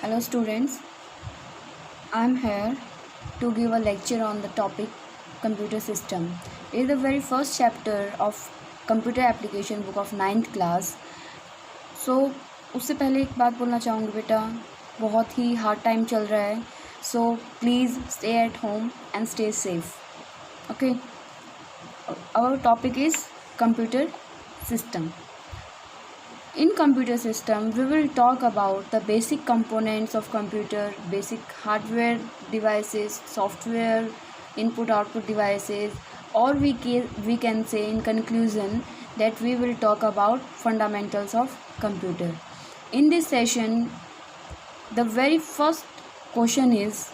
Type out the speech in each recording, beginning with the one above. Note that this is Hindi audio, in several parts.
Hello students, I am here to give a lecture on the topic computer system. It is the very first chapter of computer application book of 9th class. So उससे पहले एक बात बोलना चाहूँगी बेटा, बहुत ही हार्ड टाइम चल रहा है, so please stay at home and stay safe. Okay, our topic is computer system. In computer system, we will talk about the basic components of computer, basic hardware devices, software, input-output devices, or we can say in conclusion that we will talk about fundamentals of computer. In this session, the very first question is,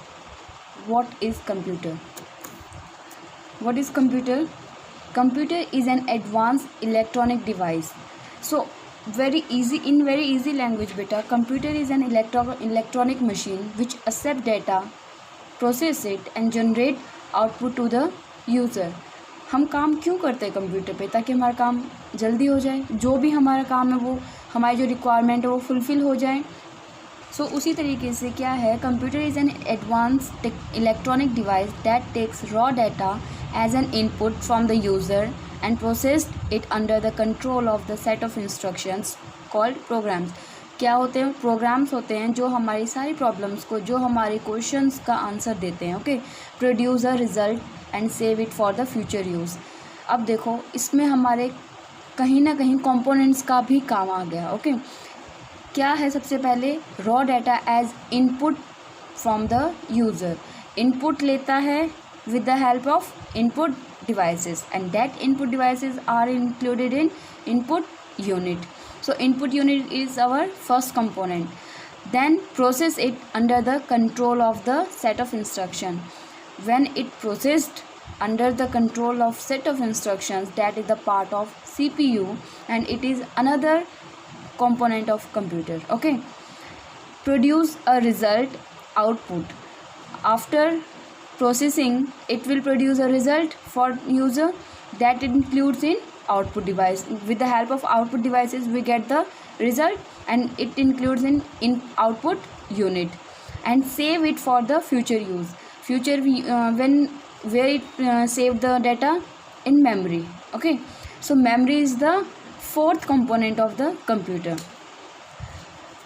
what is computer? What is computer? Computer is an advanced electronic device. So very easy language beta, computer is an electronic machine which accept data, process it and generate output to the user. हम काम क्यों करते हैं कंप्यूटर पे? ताकि हमारा काम जल्दी हो जाए, जो भी हमारा काम है वो हमारी जो रिक्वायरमेंट है वो फुलफ़िल हो जाए. सो उसी तरीके से क्या है, computer is an advanced electronic device that takes raw data as an input from the user and processed it under the control of the set of instructions called programs. क्या होते हैं? प्रोग्राम्स होते हैं जो हमारी सारी प्रॉब्लम्स को, जो हमारे क्वेश्चंस का आंसर देते हैं. Okay, produce a result and save it for the future use. अब देखो, इसमें हमारे कहीं ना कहीं कंपोनेंट्स का भी काम आ गया. ओके, क्या है? सबसे पहले raw data as input from the user. Input लेता है with the help of input devices, and that input devices are included in input unit. So input unit is our first component. Then process it under the control of the set of instruction. When it processed under the control of set of instructions, that is the part of CPU and it is another component of computer. Okay, produce a result output. After processing, it will produce a result for user that includes in output device. With the help of output devices we get the result and it includes in output unit and save it for the future use. Future where it save the data in memory. Okay, so memory is the fourth component of the computer.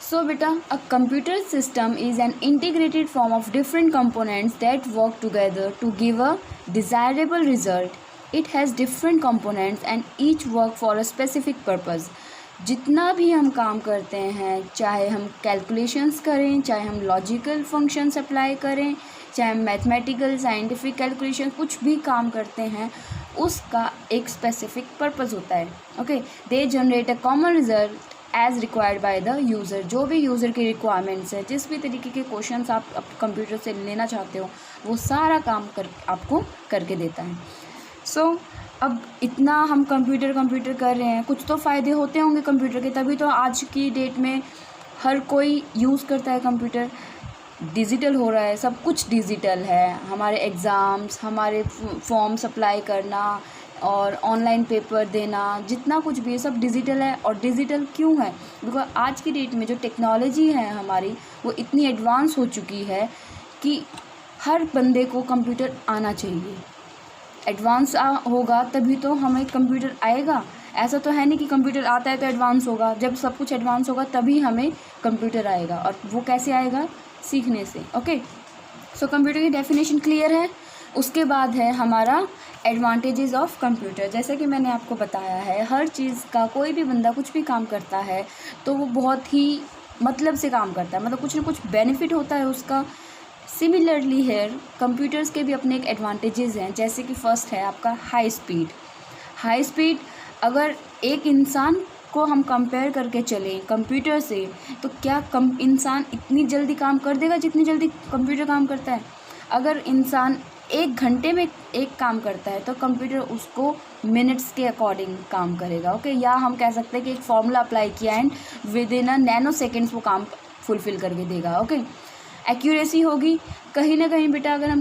So beta, a computer system is an integrated form of different components that work together to give a desirable result. It has different components and each work for a specific purpose. जितना भी हम काम करते हैं, चाहे हम कैलकुलेशंस करें, चाहे हम लॉजिकल फंक्शंस अप्लाई करें, चाहे हम मैथमेटिकल साइंटिफिक कैलकुलेशन कुछ भी काम करते हैं, उसका एक स्पेसिफिक पर्पस होता है. Okay, they generate a common result as required by the user. जो भी यूज़र की रिक्वायरमेंट्स है, जिस भी तरीके के क्वेश्चंस आप कंप्यूटर से लेना चाहते हो, वो सारा काम आपको करके देता है. सो अब इतना हम कंप्यूटर कर रहे हैं, कुछ तो फ़ायदे होते होंगे कंप्यूटर के, तभी तो आज की डेट में हर कोई यूज़ करता है कंप्यूटर. डिजिटल हो रहा है, सब कुछ डिजिटल है. हमारे एग्ज़ाम्स, हमारे फॉर्म्स अप्लाई करना और ऑनलाइन पेपर देना, जितना कुछ भी है सब डिजिटल है. और डिजिटल क्यों है? बिकॉज आज की डेट में जो टेक्नोलॉजी है हमारी, वो इतनी एडवांस हो चुकी है कि हर बंदे को कंप्यूटर आना चाहिए. एडवांस होगा तभी तो हमें कंप्यूटर आएगा. ऐसा तो है नहीं कि कंप्यूटर आता है तो एडवांस होगा. जब सब कुछ एडवांस होगा तभी हमें कंप्यूटर आएगा. और वो कैसे आएगा? सीखने से. ओके, सो कंप्यूटर की डेफिनेशन क्लियर है. उसके बाद है हमारा एडवांटेजेस ऑफ कंप्यूटर. जैसे कि मैंने आपको बताया है, हर चीज़ का, कोई भी बंदा कुछ भी काम करता है तो वो बहुत ही मतलब से काम करता है, मतलब कुछ ना कुछ बेनिफिट होता है उसका. सिमिलरली है, कंप्यूटर्स के भी अपने एक एडवांटेजेस हैं. जैसे कि फर्स्ट है आपका हाई स्पीड. हाई स्पीड, अगर एक इंसान को हम कंपेयर करके चलें कंप्यूटर से, तो क्या इंसान इतनी जल्दी काम कर देगा जितनी जल्दी कंप्यूटर काम करता है? अगर इंसान 1 घंटे में एक काम करता है तो कंप्यूटर उसको मिनट्स के अकॉर्डिंग काम करेगा. ओके, या हम कह सकते हैं कि एक फार्मूला अप्लाई किया and with in a nano seconds वो काम फुलफ़िल करके देगा. ओके, एक्यूरेसी होगी. कहीं ना कहीं बेटा अगर हम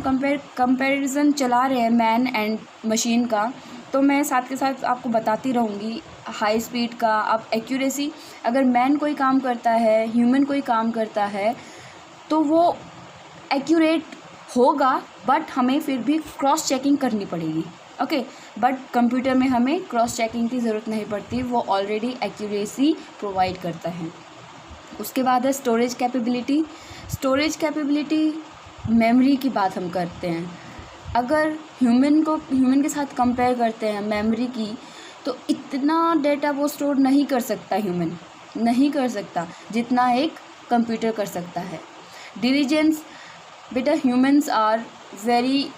कंपैरिजन चला रहे हैं मैन एंड मशीन का, तो मैं साथ के साथ आपको बताती रहूँगी हाई स्पीड का. अब एक्यूरेसी, अगर मैन कोई काम करता है, ह्यूमन कोई काम करता है, तो वो एक्यूरेट होगा, बट हमें फिर भी क्रॉस चेकिंग करनी पड़ेगी। ओके, बट कंप्यूटर में हमें क्रॉस चेकिंग की ज़रूरत नहीं पड़ती, वो ऑलरेडी एक्यूरेसी प्रोवाइड करता है। उसके बाद है storage capability. Storage capability memory की बात हम करते हैं। अगर ह्यूमन के साथ कंपेयर करते हैं मेमोरी की, तो इतना डेटा वो स्टोर नहीं कर सकता, ह्यूमन नहीं कर सकता जितना एक कंप्यूटर कर सकता है। डिलीजेंस, बेटा humans are very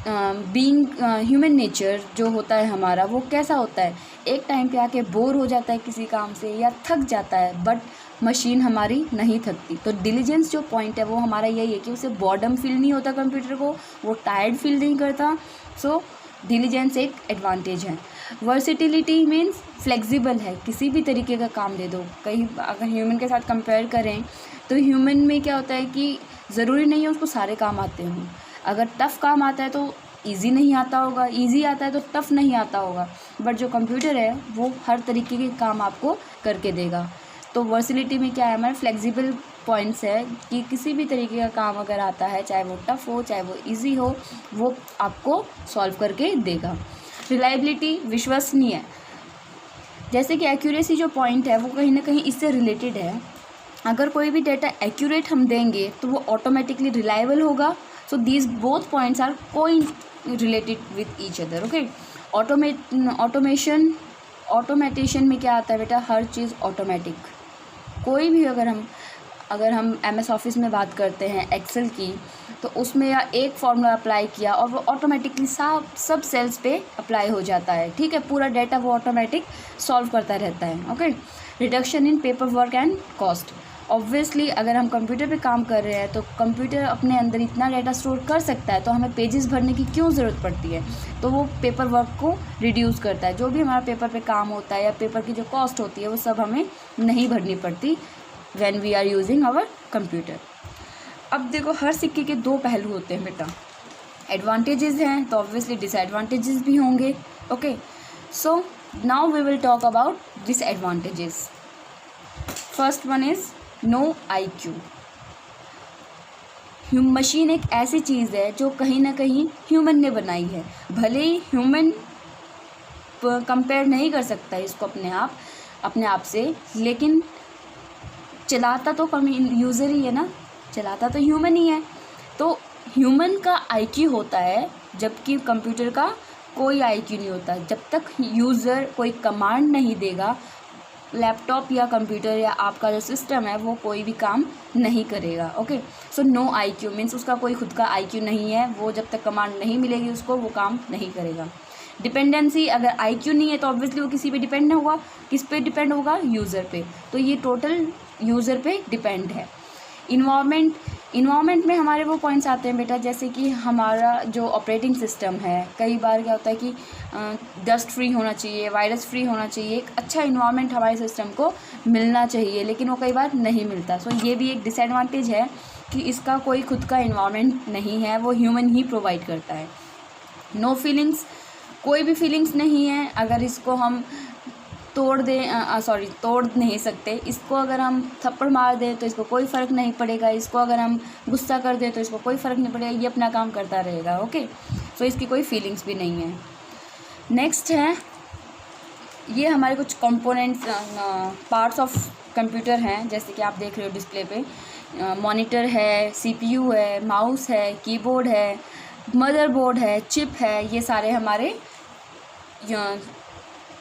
being human nature जो होता है हमारा, वो कैसा होता है, एक टाइम पे आके बोर हो जाता है किसी काम से या थक जाता है, बट मशीन हमारी नहीं थकती। तो डिलीजेंस जो पॉइंट है वो हमारा यही है कि उसे बॉर्डम फील नहीं होता कंप्यूटर को, वो टायर्ड फील नहीं करता। सो डिलीजेंस एक एडवांटेज है। वर्सिटिलिटी मीन्स फ्लेक्सिबल है, किसी भी तरीके का काम दे दो। कहीं अगर ह्यूमन के साथ कंपेयर करें तो ह्यूमन में क्या होता है कि ज़रूरी नहीं है उसको सारे काम आते हों। अगर टफ़ काम आता है तो इजी नहीं आता होगा, इजी आता है तो टफ़ नहीं आता होगा, बट जो कंप्यूटर है वो हर तरीके के काम आपको करके देगा। तो वर्सिलिटी में क्या है, हमारे फ्लेक्सिबल पॉइंट्स है कि किसी भी तरीके का काम अगर आता है, चाहे वो टफ़ हो चाहे वो इजी हो, वो आपको सॉल्व करके देगा। रिलायबिलिटी, विश्वसनीय, जैसे कि एक्यूरेसी जो पॉइंट है वो कहीं ना कहीं इससे रिलेटेड है। अगर कोई भी डेटा एक्यूरेट हम देंगे तो वो ऑटोमेटिकली रिलायबल होगा। So these both points are को related with each other. Okay, automation में क्या आता है बेटा, हर चीज़ ऑटोमेटिक। कोई भी अगर हम MS ऑफिस में बात करते हैं एक्सेल की, तो उसमें या एक फार्मूला अप्लाई किया और वो ऑटोमेटिकली सब सेल्स पे अप्लाई हो जाता है। ठीक है, पूरा डेटा वो ऑटोमेटिक सॉल्व करता रहता है। Okay, reduction in paper work and cost. Obviously अगर हम कंप्यूटर पे काम कर रहे हैं तो कंप्यूटर अपने अंदर इतना डेटा स्टोर कर सकता है, तो हमें पेजेस भरने की क्यों ज़रूरत पड़ती है। तो वो पेपर वर्क को रिड्यूस करता है। जो भी हमारा पेपर पे काम होता है या पेपर की जो कॉस्ट होती है वो सब हमें नहीं भरनी पड़ती when we are using our computer. अब देखो, हर सिक्के के दो पहलू होते हैं बेटा। एडवांटेजेस हैं तो ऑब्वियसली डिसएडवांटेजेस भी होंगे। Okay, so now we will talk about disadvantages. First one is no IQ। Machine एक ऐसी चीज़ है जो कहीं ना कहीं ह्यूमन ने बनाई है। भले ही ह्यूमन कंपेयर नहीं कर सकता इसको अपने आप से, लेकिन चलाता तो यूज़र ही है ना, चलाता तो ह्यूमन ही है। तो ह्यूमन का IQ होता है, जबकि कंप्यूटर का कोई IQ नहीं होता। जब तक यूज़र कोई कमांड नहीं देगा, लैपटॉप या कंप्यूटर या आपका जो सिस्टम है वो कोई भी काम नहीं करेगा। Okay, so no IQ means उसका कोई खुद का IQ नहीं है, वो जब तक कमांड नहीं मिलेगी उसको वो काम नहीं करेगा। डिपेंडेंसी, अगर IQ नहीं है तो ऑब्वियसली वो किसी पे डिपेंड होगा। किस पे डिपेंड होगा, यूज़र पे। तो ये टोटल यूज़र पे डिपेंड है। इन्वायरमेंट में हमारे वो पॉइंट्स आते हैं बेटा, जैसे कि हमारा जो ऑपरेटिंग सिस्टम है, कई बार क्या होता है कि डस्ट फ्री होना चाहिए, वायरस फ्री होना चाहिए, एक अच्छा इन्वायरमेंट हमारे सिस्टम को मिलना चाहिए, लेकिन वो कई बार नहीं मिलता। सो ये भी एक डिसएडवांटेज है कि इसका कोई खुद का इन्वायरमेंट नहीं है, वो ह्यूमन ही प्रोवाइड करता है। नो फीलिंग्स, कोई भी फीलिंग्स नहीं है। अगर इसको हम तोड़ नहीं सकते। इसको अगर हम थप्पड़ मार दें तो इसको कोई फ़र्क नहीं पड़ेगा, इसको अगर हम गुस्सा कर दें तो इसको कोई फ़र्क नहीं पड़ेगा, ये अपना काम करता रहेगा। ओके, सो इसकी कोई फीलिंग्स भी नहीं है। नेक्स्ट है, ये हमारे कुछ कंपोनेंट्स, पार्ट्स ऑफ कंप्यूटर हैं, जैसे कि आप देख रहे हो डिस्प्ले पे। मॉनिटर है, CPU है, माउस है, कीबोर्ड है, मदरबोर्ड है, चिप है, ये सारे हमारे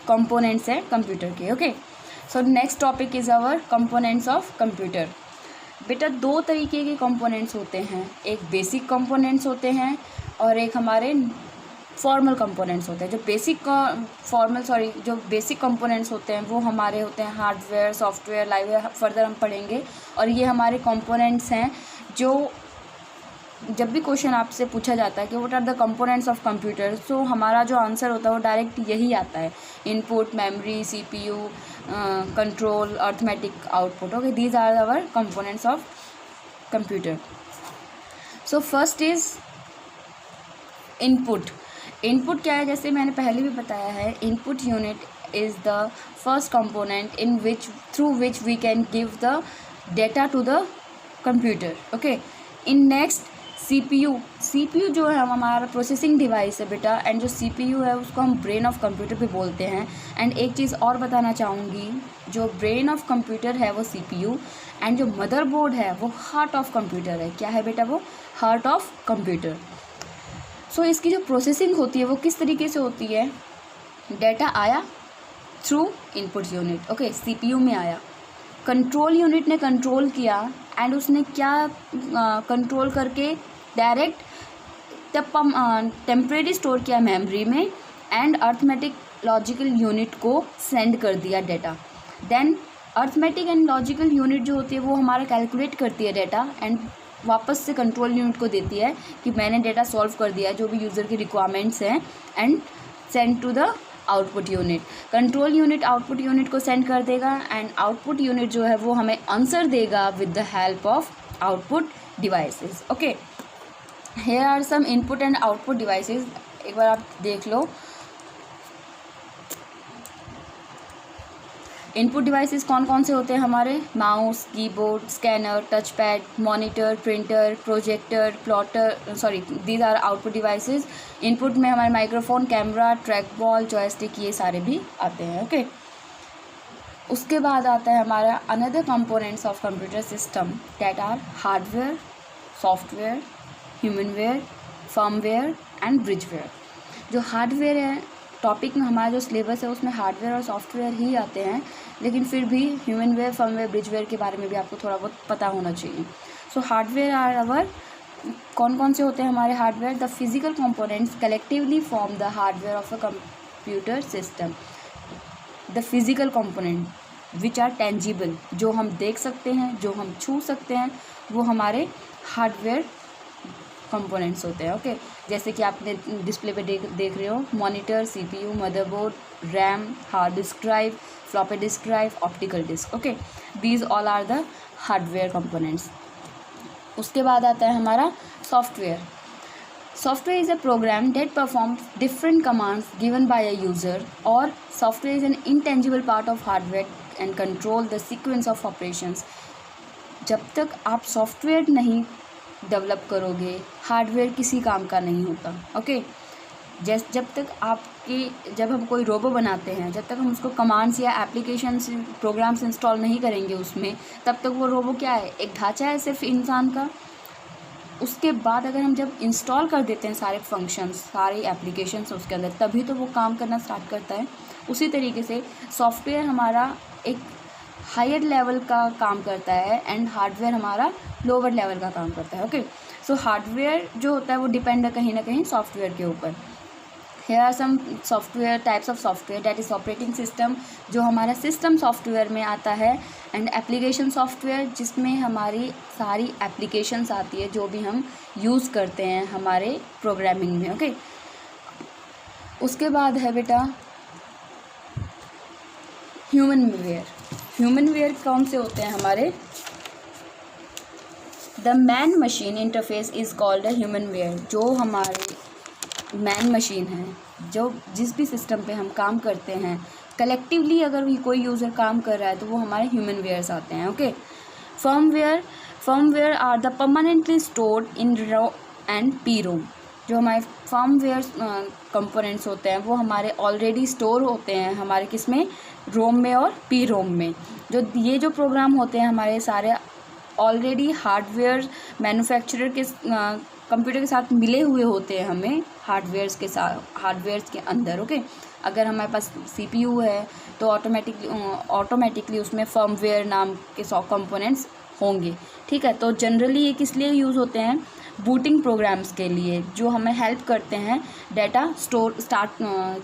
कंपोनेंट्स हैं कंप्यूटर के। Okay, so next topic is our components of computer. बेटा दो तरीके के कंपोनेंट्स होते हैं, एक बेसिक कंपोनेंट्स होते हैं और एक हमारे फॉर्मल कंपोनेंट्स होते हैं। जो बेसिक कंपोनेंट्स होते हैं वो हमारे होते हैं हार्डवेयर, सॉफ्टवेयर, लाइववेयर, फर्दर हम पढ़ेंगे। और ये हमारे कंपोनेंट्स हैं जो जब भी क्वेश्चन आपसे पूछा जाता है कि what are the components of computer, so हमारा जो आंसर होता है वो डायरेक्ट यही आता है, input, memory, CPU, control, arithmetic output. Okay, these are our components of computer. So first is input. Input क्या है, जैसे मैंने पहले भी बताया है, input unit is the first component through which we can give the data to the computer. Okay, in next CPU जो है हमारा प्रोसेसिंग डिवाइस है बेटा, एंड जो CPU है उसको हम ब्रेन ऑफ कंप्यूटर भी बोलते हैं। एंड एक चीज़ और बताना चाहूँगी, जो ब्रेन ऑफ कंप्यूटर है वो CPU, एंड जो मदरबोर्ड है वो हार्ट ऑफ कंप्यूटर है। क्या है बेटा? वो हार्ट ऑफ कंप्यूटर। सो इसकी जो प्रोसेसिंग होती है वो किस तरीके से होती है? डेटा आया through input unit. Okay, CPU में आया, कंट्रोल यूनिट ने कंट्रोल किया, एंड उसने क्या कंट्रोल करके डायरेक्ट टेम्परेरी स्टोर किया मेमोरी में, एंड अर्थमेटिक लॉजिकल यूनिट को सेंड कर दिया data. Then arithmetic and logical unit जो होती है वो हमारा कैलकुलेट करती है डेटा, एंड वापस से कंट्रोल यूनिट को देती है कि मैंने डेटा सॉल्व कर दिया है, जो भी यूज़र की रिक्वायरमेंट्स हैं, and send to the output unit. Control unit output unit को सेंड कर देगा, एंड आउटपुट यूनिट जो है वो हमें आंसर देगा with the help of output devices. Okay, here are some input and output devices. एक बार आप देख लो, इनपुट डिवाइसेस कौन कौन से होते हैं हमारे? Mouse, keyboard, scanner, touch pad, monitor, printer, projector, plotter, these are output devices. Input में हमारे microphone, camera, track ball, joystick, ये सारे भी आते हैं। ओके, उसके बाद आता है हमारा another components of computer system that are hardware, software, humanware, firmware and bridgeware. जो हार्डवेयर है, टॉपिक में हमारा जो सिलेबस है उसमें हार्डवेयर और सॉफ्टवेयर ही आते हैं, लेकिन फिर भी ह्यूमनवेयर, फर्मवेयर, ब्रिजवेयर के बारे में भी आपको थोड़ा बहुत पता होना चाहिए। सो हार्डवेयर आर अवर, कौन कौन से होते हैं हमारे hardware? The physical components collectively form the hardware of a computer system. The physical component which are tangible, जो हम देख सकते हैं, जो हम छू सकते हैं, वो हमारे हार्डवेयर कंपोनेंट्स होते हैं। ओके, जैसे कि आपने डिस्प्ले पे देख रहे हो, monitor, CPU, motherboard, RAM, hard disk drive, floppy disk drive, optical disk. Okay, these all are the hardware components. उसके बाद आता है हमारा software. Software is a program that performs different commands given by a user, और software is an intangible part of hardware and control the sequence of operations. जब तक आप सॉफ्टवेयर नहीं डेवलप करोगे, हार्डवेयर किसी काम का नहीं होता। ओके, जब हम कोई रोबो बनाते हैं, जब तक हम उसको कमांड्स या एप्लीकेशंस, प्रोग्राम्स इंस्टॉल नहीं करेंगे उसमें, तब तक वो रोबो क्या है? एक ढांचा है सिर्फ इंसान का। उसके बाद अगर हम जब इंस्टॉल कर देते हैं सारे फंक्शंस, सारी एप्लीकेशंस उसके अंदर, तभी तो वो काम करना स्टार्ट करता है। उसी तरीके से सॉफ्टवेयर हमारा एक हायर लेवल का काम करता है, एंड हार्डवेयर हमारा लोअर लेवल का काम करता है। ओके, सो हार्डवेयर जो होता है वो डिपेंड है कहीं ना कहीं सॉफ्टवेयर के ऊपर। Here are some software types of software, that is operating system, जो हमारा सिस्टम सॉफ्टवेयर में आता है, एंड एप्लीकेशन सॉफ्टवेयर, जिसमें हमारी सारी एप्लीकेशंस आती है जो भी हम यूज़ करते हैं हमारे प्रोग्रामिंग में। ओके, उसके बाद है बेटा ह्यूमनवेयर। ह्यूमनवेयर कौन से होते हैं हमारे? The man machine interface is called a humanware. जो हमारे मैन मशीन है, जो जिस भी सिस्टम पे हम काम करते हैं, कलेक्टिवली अगर भी कोई यूज़र काम कर रहा है तो वो हमारे ह्यूमनवेयर्स आते हैं। Okay, firmware are the permanently stored in ROM and P ROM. जो हमारे फर्मवेयर कंपोनेंट्स होते हैं वो हमारे ऑलरेडी स्टोर होते हैं हमारे किस में? रोम में और पी रोम में। जो प्रोग्राम होते हैं हमारे सारे ऑलरेडी हार्डवेयर मैन्युफैक्चरर के कंप्यूटर के साथ मिले हुए होते हैं, हमें हार्डवेयर्स के अंदर। ओके, अगर हमारे पास CPU है तो ऑटोमेटिकली उसमें फर्मवेयर नाम के कंपोनेंट्स होंगे। ठीक है, तो जनरली ये किस लिए यूज़ होते हैं? बूटिंग प्रोग्राम्स के लिए, जो हमें हेल्प करते हैं डाटा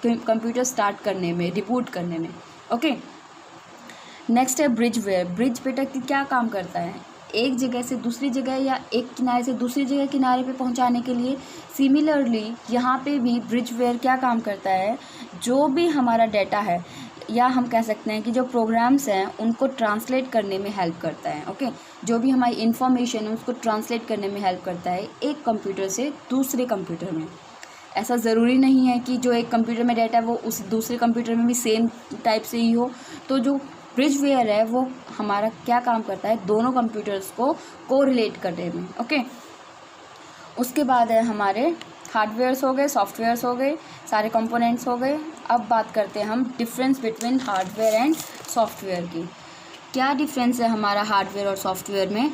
कंप्यूटर स्टार्ट करने में, रिबूट करने में। ओके, नेक्स्ट है ब्रिजवेयर। ब्रिज बेटा क्या काम करता है? एक जगह से दूसरी जगह या एक किनारे से दूसरी जगह किनारे पे पहुंचाने के लिए। सिमिलरली यहाँ पे भी ब्रिजवेयर क्या काम करता है? जो भी हमारा डाटा है, या हम कह सकते हैं कि जो प्रोग्राम्स हैं उनको ट्रांसलेट करने में हेल्प करता है। ओके, जो भी हमारी इन्फॉर्मेशन है उसको ट्रांसलेट करने में हेल्प करता है एक कंप्यूटर से दूसरे कंप्यूटर में। ऐसा ज़रूरी नहीं है कि जो एक कंप्यूटर में डाटा है वो उस दूसरे कंप्यूटर में भी सेम टाइप से ही हो। तो जो ब्रिजवेयर है वो हमारा क्या काम करता है, दोनों कंप्यूटर्स को कोरिलेट करने में। ओके, उसके बाद है हमारे हार्डवेयर्स हो गए, सॉफ्टवेयर्स हो गए, सारे कंपोनेंट्स हो गए। अब बात करते हैं हम difference between hardware and software की। क्या डिफरेंस है हमारा हार्डवेयर और सॉफ्टवेयर में?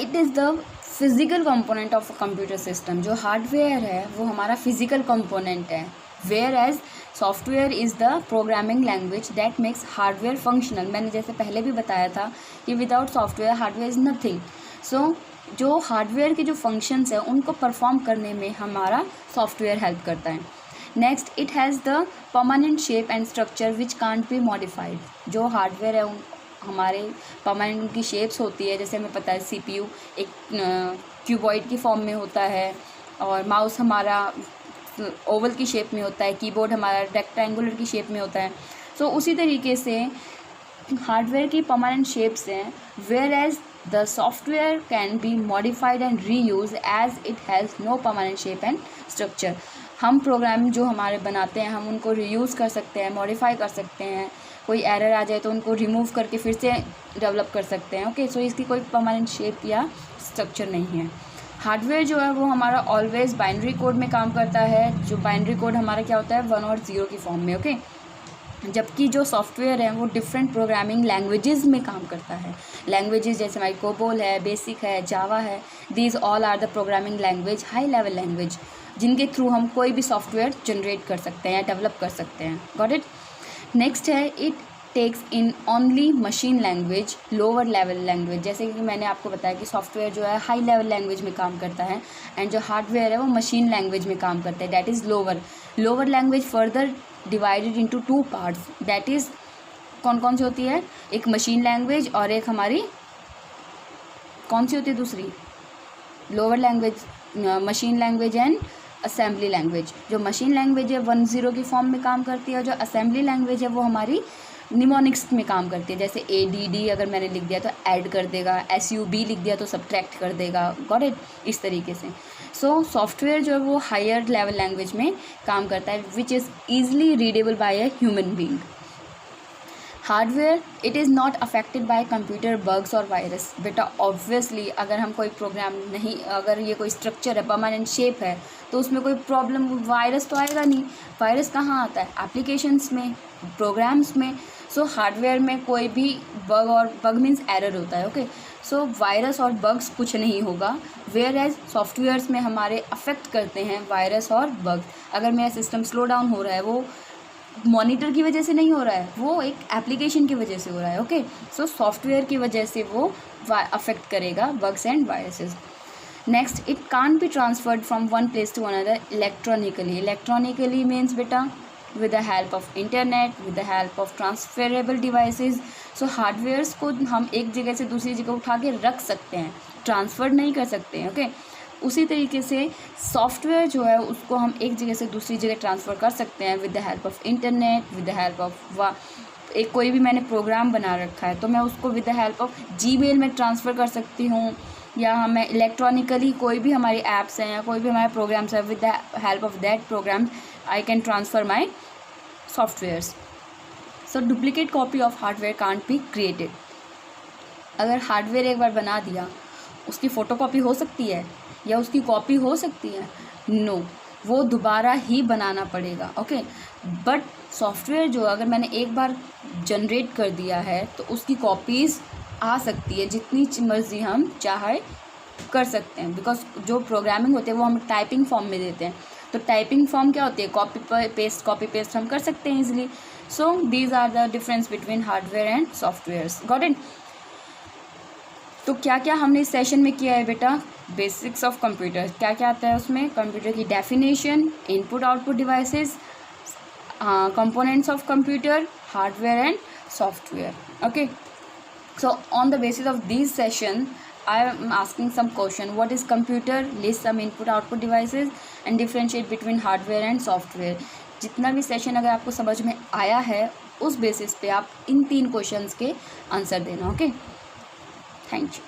It is the physical component of a computer system. जो हार्डवेयर है वो हमारा फिजिकल कंपोनेंट है, whereas software is the programming language that makes hardware functional. मैंने जैसे पहले भी बताया था कि without software hardware is nothing. So जो हार्डवेयर के जो फंक्शंस हैं उनको परफॉर्म करने में हमारा सॉफ्टवेयर हेल्प करता है। Next, it has the permanent shape and structure which can't be modified. जो हार्डवेयर है हमारे परमानेंट उनकी शेप्स होती है, जैसे हमें पता है CPU एक क्यूबॉइड की फॉर्म में होता है, और माउस हमारा ओवल की शेप में होता है, कीबोर्ड हमारा रेक्टेंगुलर की शेप में होता है। सो उसी तरीके से हार्डवेयर की परमानेंट शेप्स हैं, whereas the software can be modified and reuse as it has no permanent shape and structure. हम प्रोग्राम जो हमारे बनाते हैं हम उनको रीयूज़ कर सकते हैं, मॉडिफाई कर सकते हैं, कोई एरर आ जाए तो उनको रिमूव करके फिर से डेवलप कर सकते हैं। ओके, सो इसकी कोई परमानेंट शेप या स्ट्रक्चर नहीं है। हार्डवेयर जो है वो हमारा ऑलवेज बाइनरी कोड में काम करता है। जो बाइनरी कोड हमारा क्या होता है, 1 और 0 की फॉर्म में। ओके, जबकि जो सॉफ्टवेयर है वो डिफरेंट प्रोग्रामिंग लैंग्वेजेस में काम करता है। लैंग्वेजेस जैसे हमारी कोबोल है, बेसिक है, जावा है, these all are the programming language, high level language, जिनके थ्रू हम कोई भी सॉफ्टवेयर जनरेट कर सकते हैं या डेवलप कर सकते हैं। Got it? नेक्स्ट है, it takes in only machine language, lower level language. जैसे कि मैंने आपको बताया कि सॉफ्टवेयर जो है हाई लेवल लैंग्वेज में काम करता है, एंड जो हार्डवेयर है वो मशीन लैंग्वेज में काम करता है, that is lower language further divided into 2 parts. That is कौन कौन सी होती है, एक मशीन लैंग्वेज और एक हमारी कौन सी होती है दूसरी, lower language, machine language and assembly language. जो मशीन लैंग्वेज है 1 0 की फॉर्म में काम करती है, और जो असेंबली लैंग्वेज है वो हमारी निमोनिक्स में काम करती है। जैसे ADD अगर मैंने लिख दिया तो ऐड कर देगा, SUB लिख दिया तो सब्ट्रैक्ट कर देगा। Got it? इस तरीके से। सो सॉफ्टवेयर जो है वो हायर लेवल लैंग्वेज में काम करता है, which is easily readable by a human being. Hardware, it is not affected by computer bugs और वायरस। बेटा ऑब्वियसली अगर हम कोई प्रोग्राम नहीं, अगर ये कोई स्ट्रक्चर है, परमानेंट शेप है, तो उसमें कोई प्रॉब्लम, वायरस तो आएगा नहीं। वायरस कहाँ आता है? एप्लीकेशंस में, प्रोग्राम्स में। सो हार्डवेयर में कोई भी बग, और बग मीन्स एरर होता है। ओके, सो वायरस और बग्स कुछ नहीं होगा, वेयर एज सॉफ्टवेयर्स में हमारे अफेक्ट करते हैं वायरस और बग्स। अगर मेरा सिस्टम स्लो डाउन हो रहा है वो मॉनिटर की वजह से नहीं हो रहा है, वो एक एप्लीकेशन की वजह से हो रहा है। ओके, सो सॉफ्टवेयर की वजह से वो अफेक्ट करेगा bugs and viruses. Next, it can't be transferred from one place to another electronically. Electronically means बेटा with the help of internet, with the help of transferable devices. So hardwares को हम एक जगह से दूसरी जगह उठा के रख सकते हैं, ट्रांसफ़र नहीं कर सकते हैं। ओके, उसी तरीके से सॉफ्टवेयर जो है उसको हम एक जगह से दूसरी जगह ट्रांसफ़र कर सकते हैं with the help of internet, with the help of एक कोई भी मैंने प्रोग्राम बना रखा है तो मैं उसको with the help of Gmail में ट्रांसफ़र कर सकती हूँ, या हमें इलेक्ट्रॉनिकली कोई भी हमारी ऐप्स हैं या कोई भी हमारे प्रोग्राम्स हैं, with the help of that program I can transfer my softwares. So duplicate copy of hardware can't be created. अगर हार्डवेयर एक बार बना दिया, उसकी फ़ोटोकॉपी हो सकती है या उसकी कॉपी हो सकती है? नो, वो दोबारा ही बनाना पड़ेगा। ओके, बट सॉफ्टवेयर जो अगर मैंने एक बार जनरेट कर दिया है तो उसकी कॉपीज़ आ सकती है, जितनी मर्ज़ी हम चाहे कर सकते हैं, बिकॉज जो प्रोग्रामिंग होती है वो हम टाइपिंग फॉर्म में देते हैं। तो टाइपिंग फॉर्म क्या होती है? कॉपी पेस्ट हम कर सकते हैं easily. So these are the difference between hardware and softwares. Got it? तो क्या क्या हमने इस सेशन में किया है बेटा? बेसिक्स ऑफ कंप्यूटर, क्या क्या आता है उसमें? कंप्यूटर की definition, input output devices, components of computer, hardware and software. Okay, so on the basis of these session I am asking some question. What is computer? List some input output devices and differentiate between hardware and software. जितना भी सेशन अगर आपको समझ में आया है उस बेसिस पे आप इन 3 क्वेश्चंस के आंसर देना। Okay, thank you.